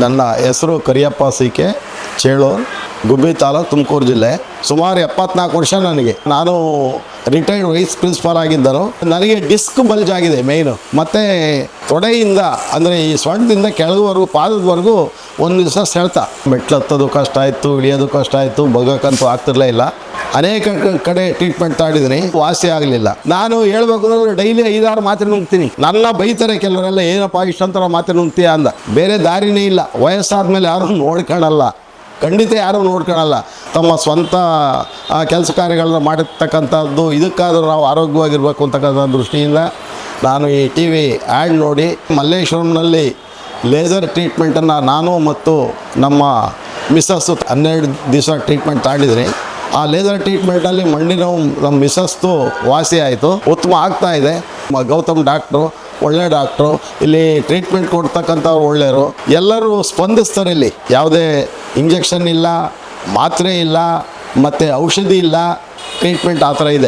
ನನ್ನ ಹೆಸರು ಕರಿಯಪ್ಪ ಸಿ.ಕೆ. ಚೇಳೂರು, ಗುಬ್ಬಿ ತಾಲೂಕು, ತುಮಕೂರು ಜಿಲ್ಲೆ. ಸುಮಾರು 74 ವರ್ಷ ನನಗೆ. ನಾನು ರಿಟೈರ್ಡ್ ವೈಸ್ ಪ್ರಿನ್ಸಿಪಾಲ್ ಆಗಿದ್ದರು. ನನಗೆ ಡಿಸ್ಕ್ ಬಲ್ಜ್ ಆಗಿದೆ ಮೇಯ್ನು. ಮತ್ತು ತೊಡೆಯಿಂದ ಅಂದರೆ ಈ ಸೊಂಟದಿಂದ ಕೆಳಗುವರೆಗೂ ಪಾದದವರೆಗೂ ಒಂದು ದಿವಸ ಸೆಳೆತ. ಮೆಟ್ಲು ಹತ್ತೋದು ಕಷ್ಟ ಆಯಿತು, ಇಳಿಯೋದು ಕಷ್ಟ ಆಯಿತು, ಬಗ್ಗಕ್ಕಂತೂ ಆಗ್ತಿರಲೇ ಇಲ್ಲ. ಅನೇಕ ಕಡೆ ಟ್ರೀಟ್ಮೆಂಟ್ ತಾಡಿದ್ದೀನಿ, ವಾಸಿ ಆಗಲಿಲ್ಲ. ನಾನು ಹೇಳ್ಬೇಕು ಅಂದ್ರೆ ಡೈಲಿ 5-6 ಮಾತ್ರೆ ನುಂಗ್ತೀನಿ. ನನ್ನ ಬೈತಾರೆ ಕೆಲವರೆಲ್ಲ, ಏನಪ್ಪ ಇಷ್ಟೊಂಥರ ಮಾತ್ರೆ ನುಂಗ್ತೀಯ ಅಂದ. ಬೇರೆ ದಾರಿನೇ ಇಲ್ಲ. ವಯಸ್ಸಾದ್ಮೇಲೆ ಯಾರೂ ನೋಡ್ಕೊಳ್ಳಲ್ಲ, ಖಂಡಿತ ಯಾರೂ ನೋಡ್ಕೊಳ್ಳಲ್ಲ. ತಮ್ಮ ಸ್ವಂತ ಕೆಲಸ ಕಾರ್ಯಗಳನ್ನ ಮಾಡಿರ್ತಕ್ಕಂಥದ್ದು. ಇದಕ್ಕಾದರೂ ನಾವು ಆರೋಗ್ಯವಾಗಿರ್ಬೇಕು ಅಂತಕ್ಕಂಥ ದೃಷ್ಟಿಯಿಂದ ನಾನು ಈ TV ಆ್ಯಡ್ ನೋಡಿ ಮಲ್ಲೇಶ್ವರಂನಲ್ಲಿ ಲೇಸರ್ ಟ್ರೀಟ್ಮೆಂಟನ್ನು ನಾನು ಮತ್ತು ನಮ್ಮ ಮಿಸ್ಸಸ್ಸು 12 ದಿವಸ ಟ್ರೀಟ್ಮೆಂಟ್ ತಾಳಿದ್ರಿ. ಆ ಲೇಸರ್ ಟ್ರೀಟ್ಮೆಂಟಲ್ಲಿ ಮಂಡಿ ನೋವು ನಮ್ಮ ಮಿಸ್ಸಸ್ದು ವಾಸಿ ಆಯಿತು, ಉತ್ತಮ ಆಗ್ತಾ ಇದೆ. ಗೌತಮ್ ಡಾಕ್ಟ್ರು ಒಳ್ಳೆ ಡಾಕ್ಟ್ರು, ಇಲ್ಲಿ ಟ್ರೀಟ್ಮೆಂಟ್ ಕೊಡ್ತಕ್ಕಂಥವ್ರು ಒಳ್ಳೆಯವರು. ಎಲ್ಲರೂ ಸ್ಪಂದಿಸ್ತಾರೆ. ಇಲ್ಲಿ ಯಾವುದೇ ಇಂಜೆಕ್ಷನ್ ಇಲ್ಲ, ಮಾತ್ರೆ ಇಲ್ಲ, ಮತ್ತು ಔಷಧಿ ಇಲ್ಲ, ಟ್ರೀಟ್ಮೆಂಟ್ ಆ ಥರ ಇದೆ.